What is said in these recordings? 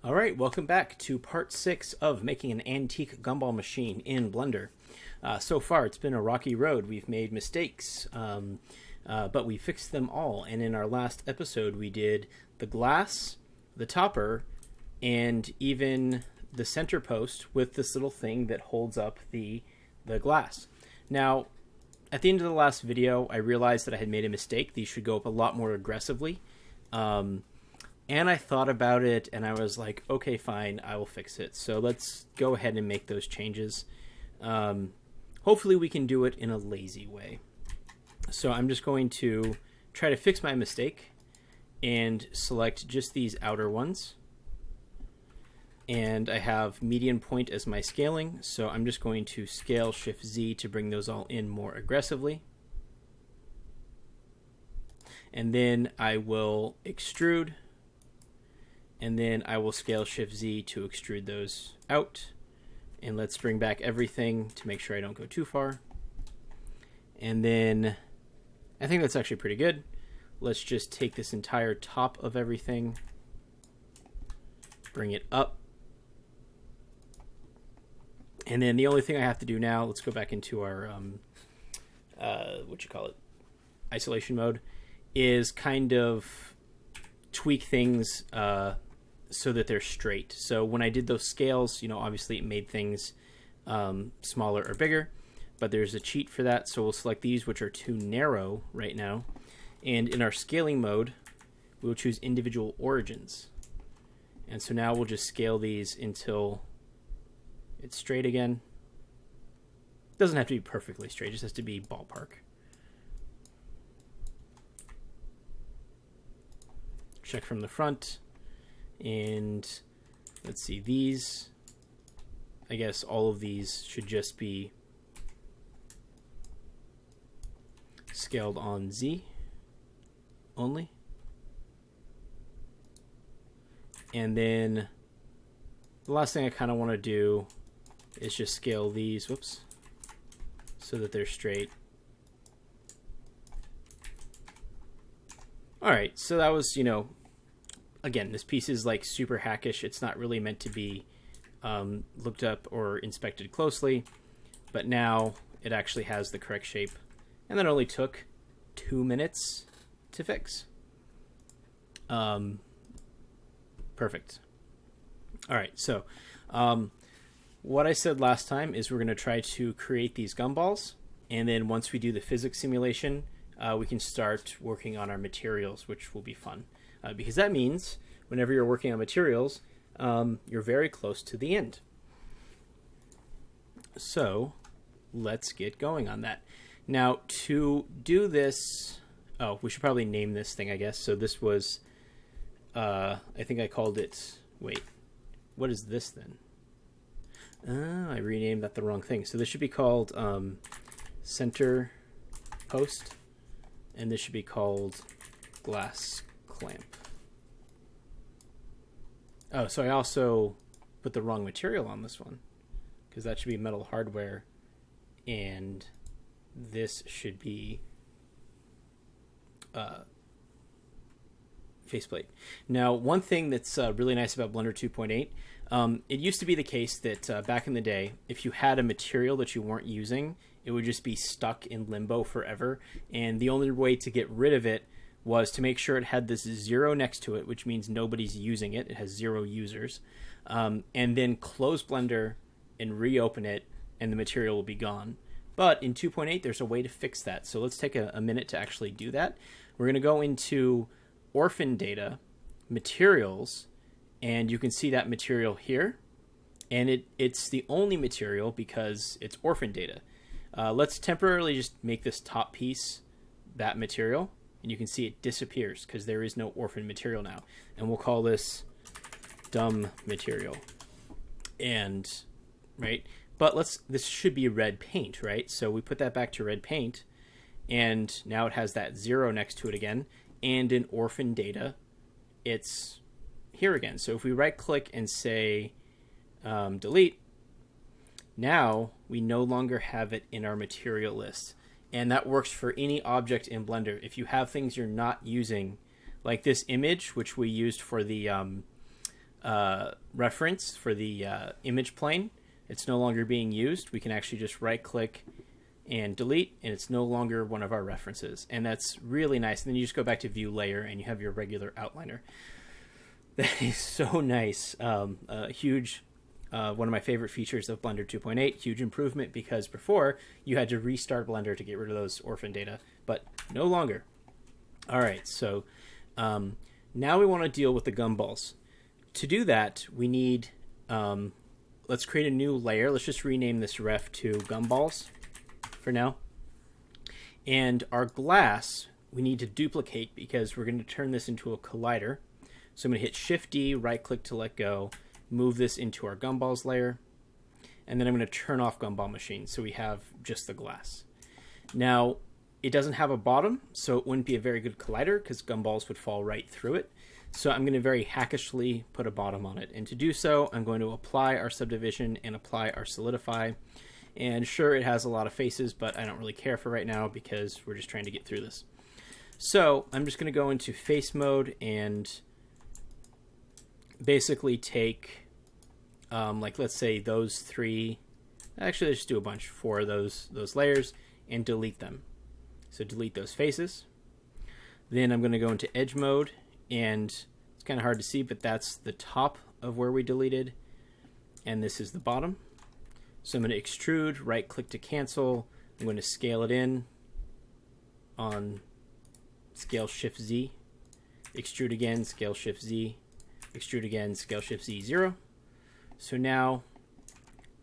All right, welcome back to part 6 of making an antique gumball machine in Blender. So far, it's been a rocky road. We've made mistakes, but we fixed them all. And in our last episode, we did the glass, the topper, and even the center post with this little thing that holds up the glass. Now, at the end of the last video, I realized that I had made a mistake. These should go up a lot more aggressively. And I thought about it, and I was like, okay, fine, I will fix it. So let's go ahead and make those changes. Hopefully we can do it in a lazy way. So I'm just going to try to fix my mistake and select just these outer ones. And I have median point as my scaling, so I'm just going to scale Shift-Z to bring those all in more aggressively. And then I will extrude. And then I will scale Shift-Z to extrude those out. And let's bring back everything to make sure I don't go too far. And then I think that's actually pretty good. Let's just take this entire top of everything, bring it up. And then the only thing I have to do now, let's go back into our, isolation mode, is kind of tweak things so that they're straight. So when I did those scales, obviously it made things smaller or bigger, but there's a cheat for that. So we'll select these, which are too narrow right now. And in our scaling mode, we'll choose individual origins. And so now we'll just scale these until it's straight again. It doesn't have to be perfectly straight, it just has to be ballpark. Check from the front. And let's see, these, I guess all of these should just be scaled on Z only. And then the last thing I kind of want to do is just scale these, whoops, so that they're straight. All right, so that was, again, this piece is like super hackish. It's not really meant to be looked up or inspected closely, but now it actually has the correct shape. And that only took 2 minutes to fix. Perfect. All right, so what I said last time is we're going to try to create these gumballs, and then once we do the physics simulation, we can start working on our materials, which will be fun. Because that means whenever you're working on materials, you're very close to the end. So let's get going on that. Now, to do this, we should probably name this thing, I guess. So this was, I think I called it, wait, what is this then? I renamed that the wrong thing. So this should be called center post, and this should be called glass clamp. Oh, so I also put the wrong material on this one, because that should be metal hardware, and this should be faceplate. Now, one thing that's really nice about Blender 2.8, it used to be the case that back in the day, if you had a material that you weren't using, it would just be stuck in limbo forever, and the only way to get rid of it was to make sure it had this 0 next to it, which means nobody's using it. It has 0 users. And then close Blender and reopen it, and the material will be gone. But in 2.8, there's a way to fix that. So let's take a minute to actually do that. We're going to go into orphan data, materials, and you can see that material here. And it's the only material because it's orphan data. Let's temporarily just make this top piece that material. And you can see it disappears because there is no orphan material now. And we'll call this dumb material. And, right? But this should be red paint, right? So we put that back to red paint. And now it has that 0 next to it again. And in orphan data, it's here again. So if we right click and say delete, now we no longer have it in our material list. And that works for any object in Blender. If you have things you're not using, like this image, which we used for the reference for the image plane. It's no longer being used. We can actually just right click and delete, and it's no longer one of our references. And that's really nice. And then you just go back to view layer and you have your regular outliner. That is so nice. Huge, one of my favorite features of Blender 2.8, huge improvement, because before you had to restart Blender to get rid of those orphan data, but no longer. All right, so now we want to deal with the gumballs. To do that, we need, let's create a new layer. Let's just rename this ref to Gumballs for now. And our glass, we need to duplicate because we're going to turn this into a collider. So I'm going to hit Shift-D, right-click to let go, move this into our Gumballs layer, and then I'm going to turn off Gumball Machine so we have just the glass. Now, it doesn't have a bottom, so it wouldn't be a very good collider because gumballs would fall right through it. So I'm going to very hackishly put a bottom on it. And to do so, I'm going to apply our subdivision and apply our solidify. And sure, it has a lot of faces, but I don't really care for right now because we're just trying to get through this. So I'm just going to go into face mode and basically take, like, let's say those three, actually let's just do a bunch, 4 of those layers, and delete them. So delete those faces. Then I'm going to go into edge mode, and it's kind of hard to see, but that's the top of where we deleted, and this is the bottom. So I'm going to extrude, right click to cancel. I'm going to scale it in on scale Shift Z, extrude again, scale Shift Z, extrude again, scale Shift Z 0. So now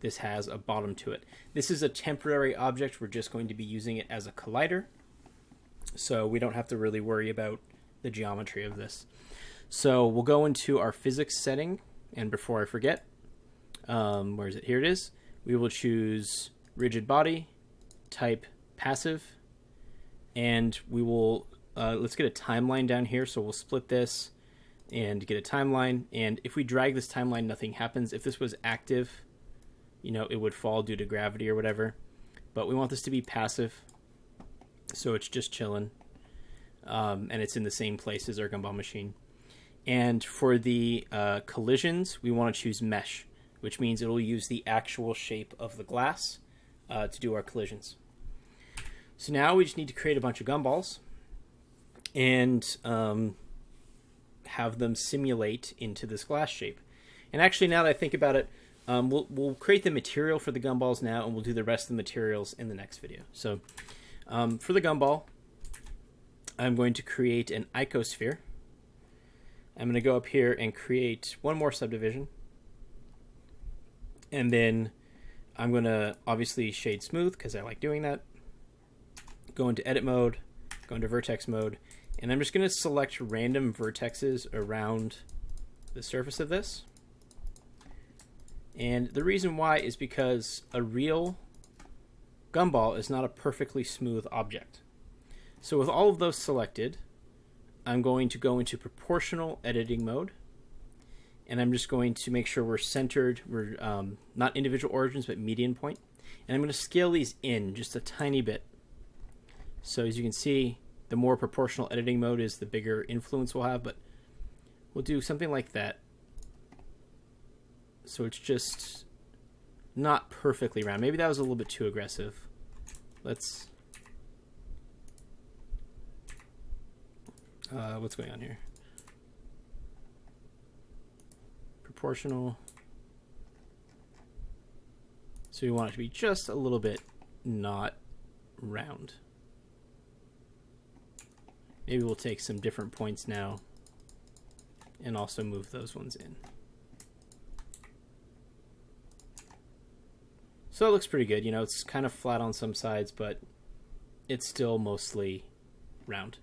this has a bottom to it. This is a temporary object. We're just going to be using it as a collider, so we don't have to really worry about the geometry of this. So we'll go into our physics setting, and before I forget, where is it? Here it is. We will choose rigid body, type passive, and we will, let's get a timeline down here. So we'll split this and get a timeline. And if we drag this timeline, nothing happens. If this was active, you know, it would fall due to gravity or whatever. But we want this to be passive, so it's just chilling. And it's in the same place as our gumball machine. And for the collisions, we want to choose mesh, which means it'll use the actual shape of the glass to do our collisions. So now we just need to create a bunch of gumballs and have them simulate into this glass shape. And actually, now that I think about it, we'll create the material for the gumballs now, and we'll do the rest of the materials in the next video. So for the gumball, I'm going to create an icosphere. I'm going to go up here and create one more subdivision. And then I'm going to obviously shade smooth because I like doing that. Go into edit mode, go into vertex mode, and I'm just going to select random vertexes around the surface of this. And the reason why is because a real gumball is not a perfectly smooth object. So with all of those selected, I'm going to go into proportional editing mode. And I'm just going to make sure we're centered. We're not individual origins, but median point. And I'm going to scale these in just a tiny bit. So as you can see, the more proportional editing mode is, the bigger influence we'll have. But we'll do something like that. So it's just not perfectly round. Maybe that was a little bit too aggressive. Let's... what's going on here? Proportional. So we want it to be just a little bit not round. Maybe we'll take some different points now and also move those ones in. So it looks pretty good. You know, it's kind of flat on some sides, but it's still mostly round.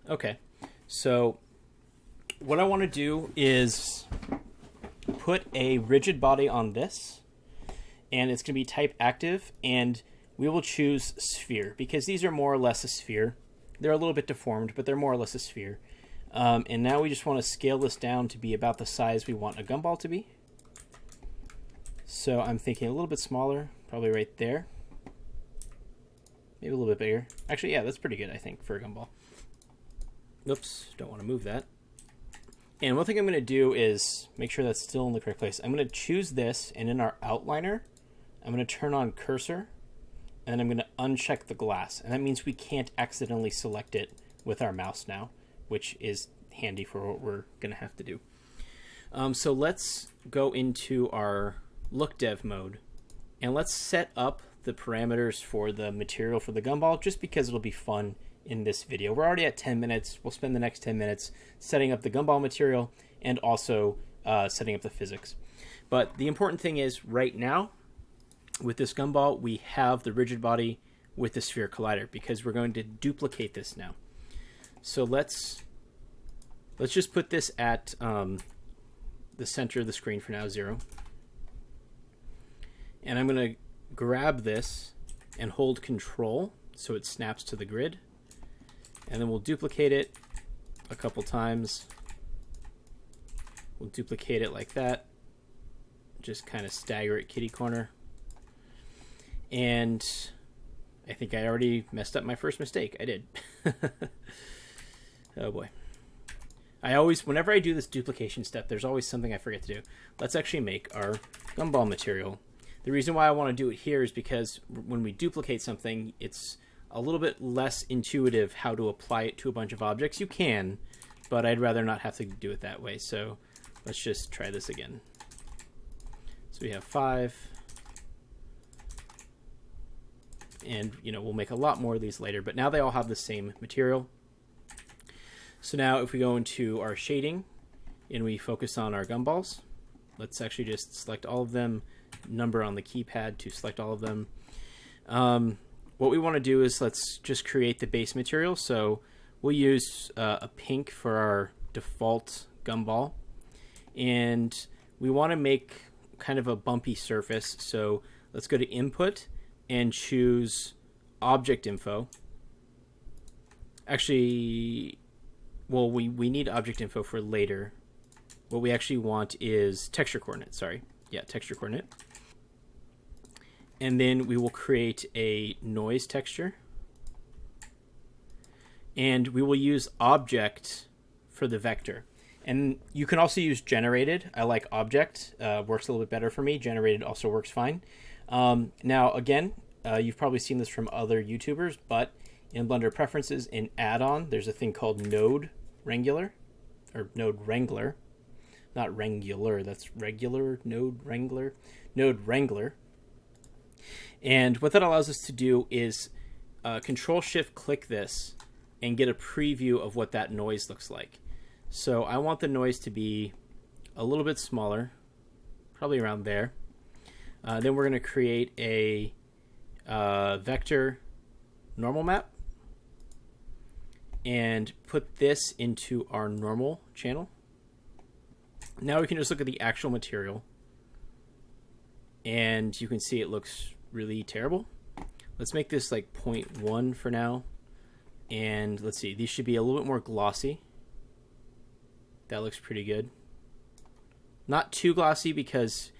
Okay, so what I want to do is put a rigid body on this, and it's going to be type active, and we will choose sphere because these are more or less a sphere. They're a little bit deformed, but they're more or less a sphere. And now we just want to scale this down to be about the size we want a gumball to be. So I'm thinking a little bit smaller, probably right there. Maybe a little bit bigger. Actually, yeah, that's pretty good, I think, for a gumball. Oops, don't want to move that. And one thing I'm going to do is make sure that's still in the correct place. I'm going to choose this, and in our outliner, I'm going to turn on cursor, and I'm going to uncheck the glass. And that means we can't accidentally select it with our mouse now, which is handy for what we're going to have to do. So let's go into our look dev mode, and let's set up the parameters for the material for the gumball, just because it'll be fun in this video. We're already at 10 minutes. We'll spend the next 10 minutes setting up the gumball material and also setting up the physics. But the important thing is right now with this gumball, we have the rigid body with the sphere collider because we're going to duplicate this now. So let's just put this at the center of the screen for now, 0. And I'm going to grab this and hold control so it snaps to the grid. And then we'll duplicate it a couple times. We'll duplicate it like that. Just kind of stagger it kitty corner. And I think I already messed up my first mistake. I did. Oh boy. Whenever I do this duplication step, there's always something I forget to do. Let's actually make our gumball material. The reason why I want to do it here is because when we duplicate something, it's a little bit less intuitive how to apply it to a bunch of objects. You can, but I'd rather not have to do it that way. So let's just try this again. So we have 5. And, we'll make a lot more of these later, but now they all have the same material. So now if we go into our shading and we focus on our gumballs, let's actually just select all of them, number on the keypad to select all of them. What we want to do is let's just create the base material. So we'll use a pink for our default gumball. And we want to make kind of a bumpy surface. So let's go to input and choose object info. Actually, well, we need object info for later. What we actually want is texture coordinate, sorry. Yeah, texture coordinate. And then we will create a noise texture. And we will use object for the vector. And you can also use generated. I like object, works a little bit better for me. Generated also works fine. Now, again, you've probably seen this from other YouTubers, but in Blender Preferences, in add-on, there's a thing called Node Wrangler, or Node Wrangler. Not Wrangler, that's regular, Node Wrangler. Node Wrangler. And what that allows us to do is Control-Shift-click this and get a preview of what that noise looks like. So I want the noise to be a little bit smaller, probably around there. Then we're going to create a vector normal map and put this into our normal channel. Now we can just look at the actual material and you can see it looks really terrible. Let's make this like 0.1 for now. And let's see, these should be a little bit more glossy. That looks pretty good. Not too glossy because,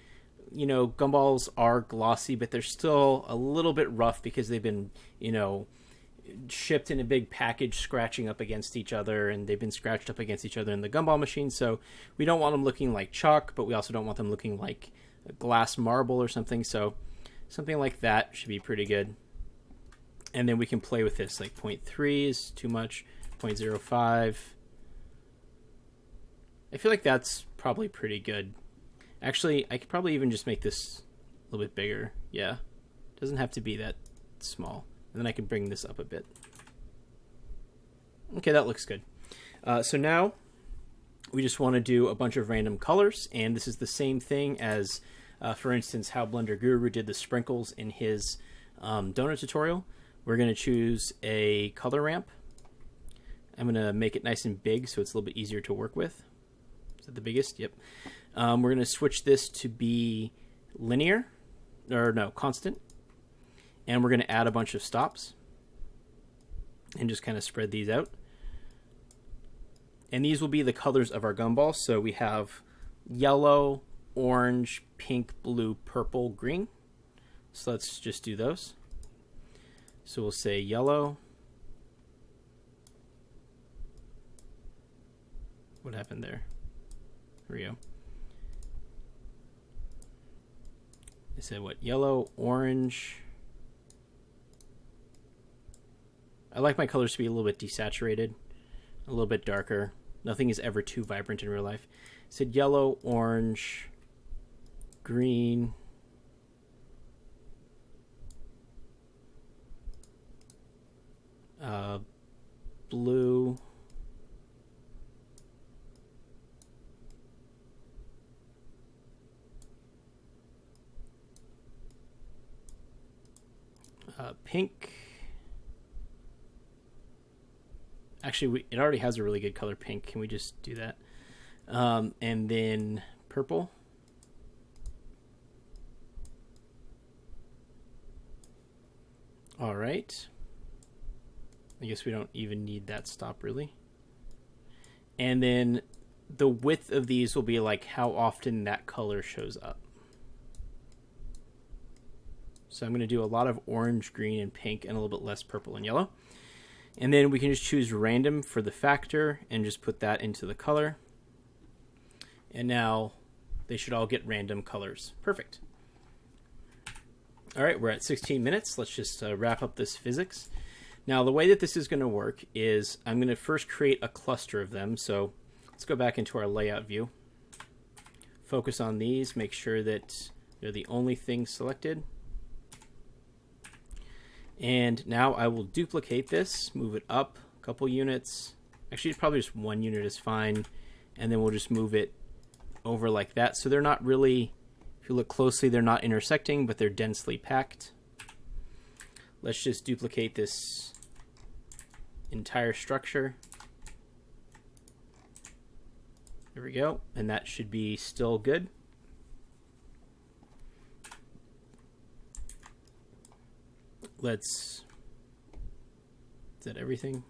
gumballs are glossy, but they're still a little bit rough because they've been, shipped in a big package scratching up against each other, and they've been scratched up against each other in the gumball machine. So we don't want them looking like chalk, but we also don't want them looking like a glass marble or something. So something like that should be pretty good. And then we can play with this, like 0.3 is too much, 0.05. I feel like that's probably pretty good. Actually, I could probably even just make this a little bit bigger. Yeah, it doesn't have to be that small. And then I can bring this up a bit. Okay, that looks good. So now we just want to do a bunch of random colors, and this is the same thing as, for instance, how Blender Guru did the sprinkles in his donut tutorial. We're going to choose a color ramp. I'm going to make it nice and big so it's a little bit easier to work with. Is that the biggest? Yep. We're going to switch this to be linear, or no, constant. And we're going to add a bunch of stops and just kind of spread these out. And these will be the colors of our gumball. So we have yellow, orange, pink, blue, purple, green. So let's just do those. So we'll say yellow. What happened there? There we go. I said what? Yellow, orange. I like my colors to be a little bit desaturated, a little bit darker. Nothing is ever too vibrant in real life. I said yellow, orange, green, blue, pink. Actually, it already has a really good color, pink. Can we just do that? And then purple. All right. I guess we don't even need that stop, really. And then the width of these will be like how often that color shows up. So I'm going to do a lot of orange, green, and pink, and a little bit less purple and yellow. And then we can just choose random for the factor and just put that into the color. And now they should all get random colors. Perfect. All right, we're at 16 minutes. Let's just wrap up this physics. Now, the way that this is going to work is I'm going to first create a cluster of them. So let's go back into our layout view. Focus on these. Make sure that they're the only things selected. And now I will duplicate this, move it up a couple units. Actually, probably just 1 unit is fine. And then we'll just move it over like that. So they're not really, if you look closely, they're not intersecting, but they're densely packed. Let's just duplicate this entire structure. There we go. And that should be still good. Is that everything?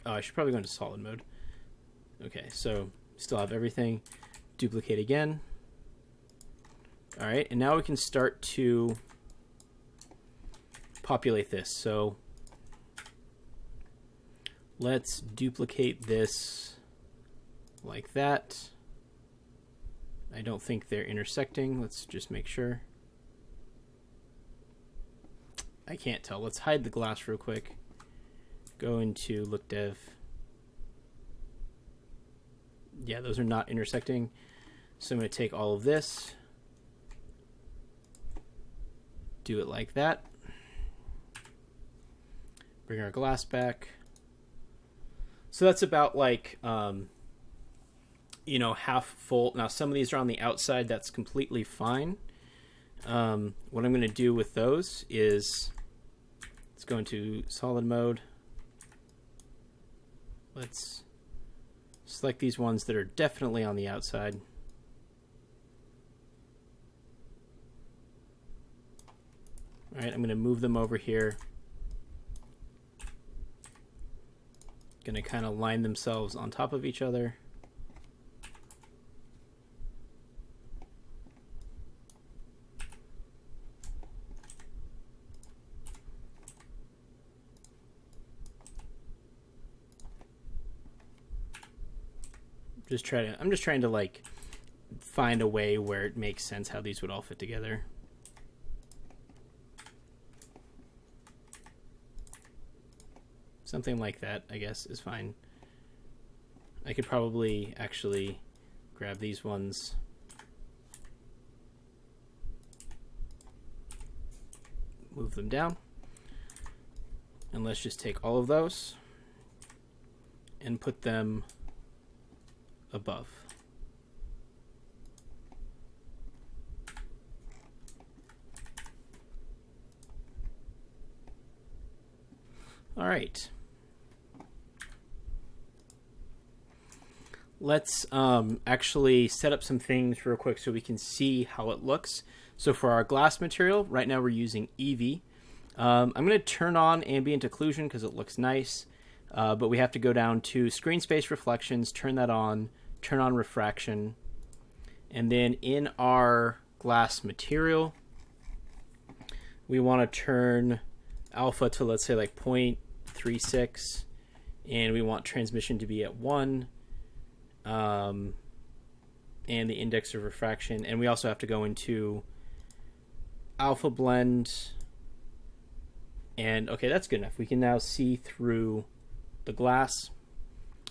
Oh, I should probably go into solid mode. Okay, so still have everything. Duplicate again. All right, and now we can start to populate this. So let's duplicate this like that. I don't think they're intersecting. Let's just make sure. I can't tell. Let's hide the glass real quick. Go into look dev. Yeah, those are not intersecting. So I'm going to take all of this, do it like that. Bring our glass back. So that's about like, you know, half full. Now some of these are on the outside. That's completely fine. What I'm going to do with those is let's go into solid mode. Let's select these ones that are definitely on the outside. All right, I'm going to move them over here. Going to kind of line themselves on top of each other. I'm just trying to like find a way where it makes sense how these would all fit together. Something like that, I guess, is fine. I could probably actually grab these ones. Move them down. And let's just take all of those and put them above. All right. Let's actually set up some things real quick so we can see how it looks. So for our glass material, right now we're using Eevee. I'm going to turn on ambient occlusion because it looks nice, but we have to go down to screen space reflections, turn that on, turn on refraction, and then in our glass material, we want to turn alpha to, let's say, like 0.36, and we want transmission to be at 1. and the index of refraction. And we also have to go into alpha blend. And okay, that's good enough. We can now see through the glass.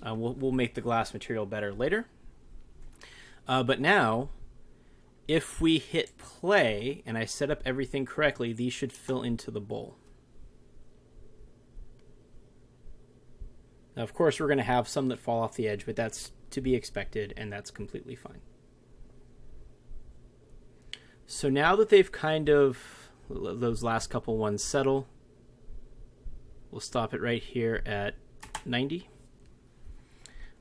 We'll make the glass material better later. But now, if we hit play and I set up everything correctly, these should fill into the bowl. Now, of course, we're going to have some that fall off the edge, but that's to be expected, and that's completely fine. So now that they've kind of, those last couple ones settle, we'll stop it right here at 90.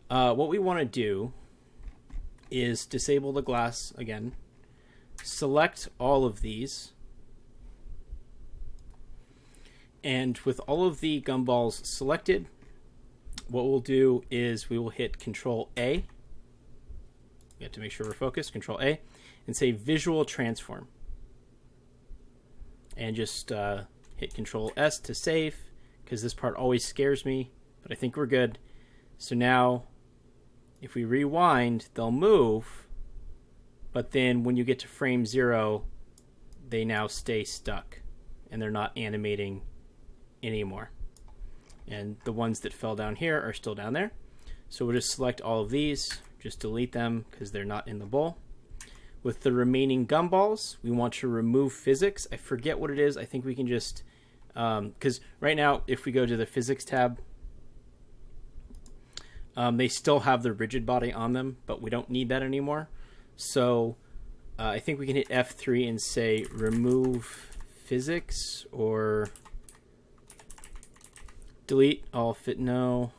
What we want to do is disable the glass again, select all of these, and with all of the gumballs selected, what we'll do is we will hit Control A. We have to make sure we're focused. Control A, and say Visual Transform, and just hit Control S to save, because this part always scares me, but I think we're good. So now, if we rewind, they'll move, but then when you get to frame 0, they now stay stuck, and they're not animating anymore. And the ones that fell down here are still down there. So we'll just select all of these, just delete them because they're not in the bowl. With the remaining gumballs, we want to remove physics. I forget what it is. I think we can just, because right now, if we go to the physics tab, they still have the Rigidbody on them, but we don't need that anymore. So I think we can hit F3 and say remove physics, or delete all fit. No.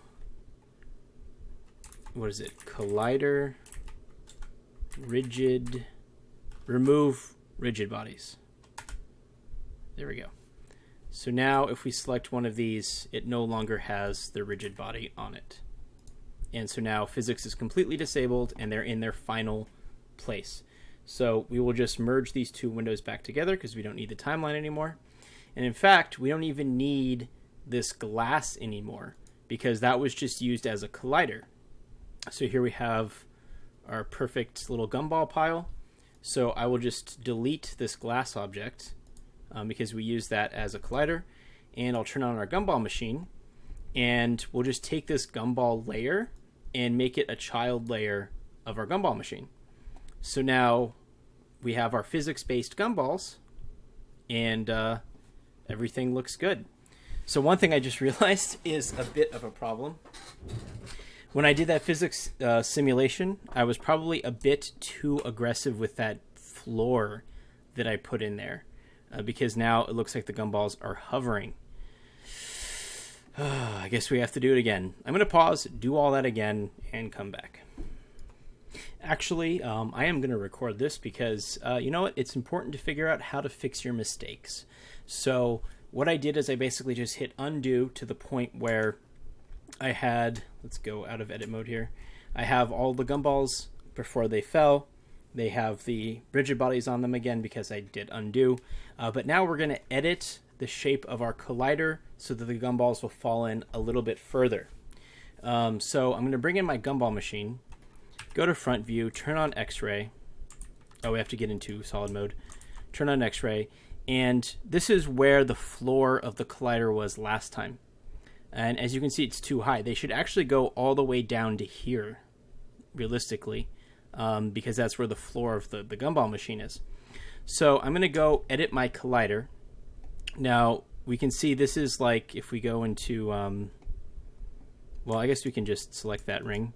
What is it? Collider. Rigid. Remove rigid bodies. There we go. So now if we select one of these, it no longer has the rigid body on it. And so now physics is completely disabled and they're in their final place. So we will just merge these two windows back together because we don't need the timeline anymore. And in fact, we don't even need this glass anymore because that was just used as a collider. So here we have our perfect little gumball pile. So I will just delete this glass object because we use that as a collider, and I'll turn on our gumball machine, and we'll just take this gumball layer and make it a child layer of our gumball machine. So now we have our physics-based gumballs, and everything looks good. So one thing I just realized is a bit of a problem. When I did that physics simulation, I was probably a bit too aggressive with that floor that I put in there because now it looks like the gumballs are hovering. I guess we have to do it again. I'm going to pause, do all that again, and come back. Actually, I am going to record this because, you know what? It's important to figure out how to fix your mistakes. So what I did is I basically just hit undo to the point where I had, let's go out of edit mode here. I have all the gumballs before they fell. They have the rigid bodies on them again because I did undo. But now we're going to edit the shape of our collider so that the gumballs will fall in a little bit further. So I'm going to bring in my gumball machine, go to front view, turn on X-ray. Oh, we have to get into solid mode. Turn on X-ray. And this is where the floor of the collider was last time. And as you can see, it's too high. They should actually go all the way down to here, realistically, because that's where the floor of the gumball machine is. So I'm going to go edit my collider. Now, we can see this is like, if we go into, well, I guess we can just select that ring.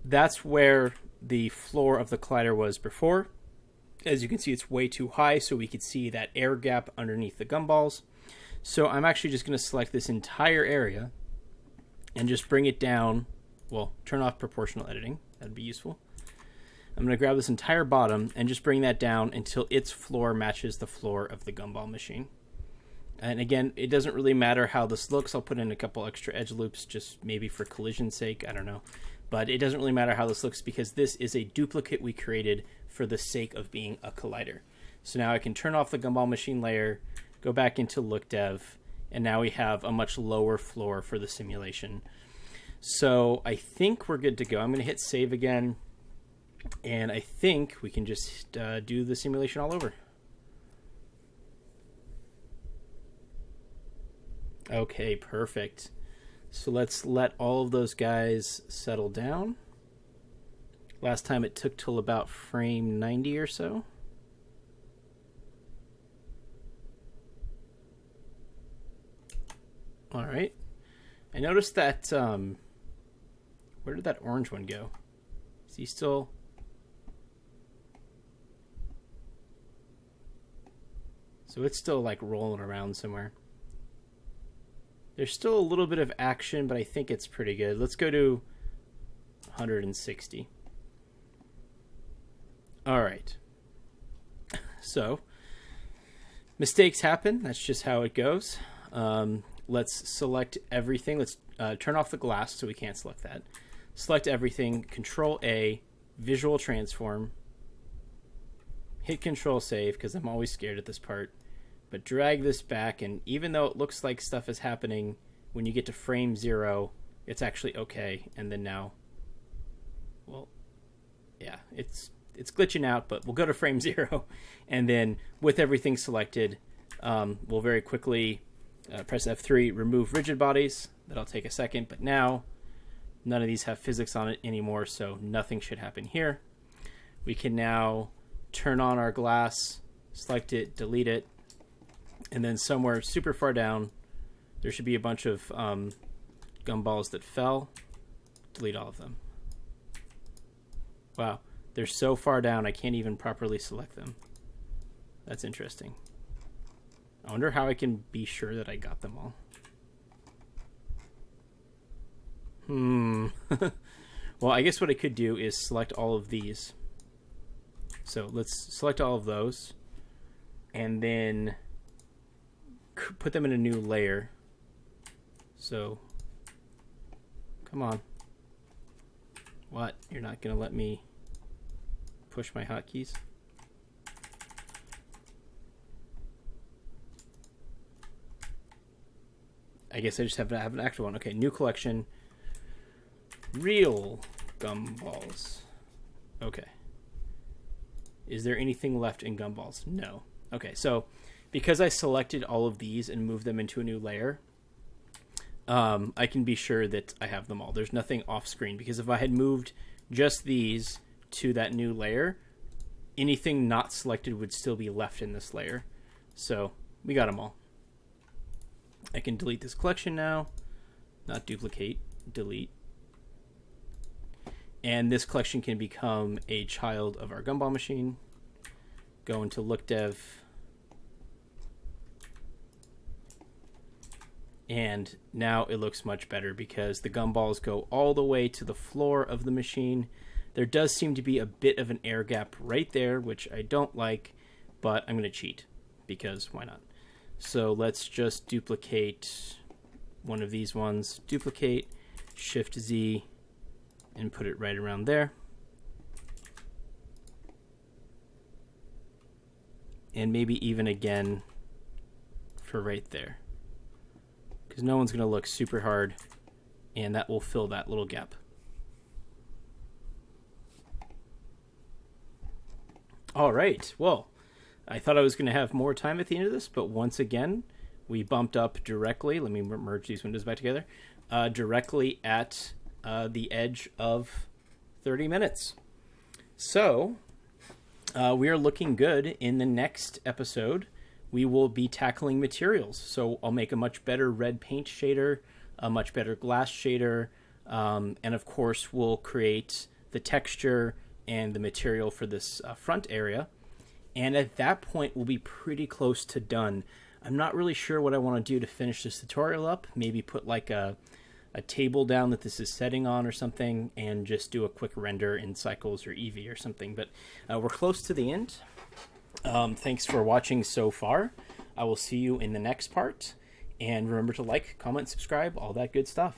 That's where the floor of the collider was before. As you can see, it's way too high, so we could see that air gap underneath the gumballs. So I'm actually just going to select this entire area and just bring it down. Well, turn off proportional editing. That'd be useful. I'm going to grab this entire bottom and just bring that down until its floor matches the floor of the gumball machine. And again, it doesn't really matter how this looks. I'll put in a couple extra edge loops just maybe for collision's sake. I don't know. But it doesn't really matter how this looks because this is a duplicate we created for the sake of being a collider. So now I can turn off the gumball machine layer, go back into look dev, and now we have a much lower floor for the simulation. So I think we're good to go. I'm going to hit save again. And I think we can just do the simulation all over. Okay, perfect. So let's let all of those guys settle down. Last time it took till about frame 90 or so. All right. I noticed that, where did that orange one go? Is he still... So it's still like rolling around somewhere. There's still a little bit of action, but I think it's pretty good. Let's go to 160. All right. So, mistakes happen. That's just how it goes. Let's select everything. Let's turn off the glass so we can't select that. Select everything. Control A, visual transform. Hit Control Save because I'm always scared at this part. But drag this back, and even though it looks like stuff is happening, when you get to frame 0, it's actually okay. And then now, well, yeah, it's glitching out, but we'll go to frame 0. And then with everything selected, we'll very quickly press F3, remove rigid bodies. That'll take a second, but now none of these have physics on it anymore, so nothing should happen here. We can now turn on our glass, select it, delete it, and then somewhere super far down, there should be a bunch of gumballs that fell. Delete all of them. Wow, they're so far down I can't even properly select them. That's interesting. I wonder how I can be sure that I got them all. Well, I guess what I could do is select all of these. So let's select all of those and then put them in a new layer. So, come on. What? You're not going to let me push my hotkeys? I guess I just have to have an actual one. Okay, new collection. Real Gumballs. Okay. Is there anything left in Gumballs? No. Okay, so because I selected all of these and moved them into a new layer, I can be sure that I have them all. There's nothing off screen, because if I had moved just these to that new layer, anything not selected would still be left in this layer. So we got them all. I can delete this collection now. Not duplicate, delete. And this collection can become a child of our gumball machine. Go into look dev. And now it looks much better because the gumballs go all the way to the floor of the machine. There does seem to be a bit of an air gap right there, which I don't like, but I'm going to cheat because why not? So let's just duplicate one of these ones. Duplicate, Shift Z, and put it right around there. And maybe even again for right there. Because no one's going to look super hard, and that will fill that little gap. All right, well, I thought I was going to have more time at the end of this, but once again, we bumped up directly. Let me merge these windows back together. Directly at the edge of 30 minutes. So, we are looking good. In the next episode, we will be tackling materials. So I'll make a much better red paint shader, a much better glass shader, and of course we'll create the texture and the material for this front area. And at that point, we'll be pretty close to done. I'm not really sure what I want to do to finish this tutorial up. Maybe put like a table down that this is setting on or something, and just do a quick render in Cycles or Eevee or something. But we're close to the end. Thanks for watching so far. I will see you in the next part. And remember to like, comment, subscribe, all that good stuff.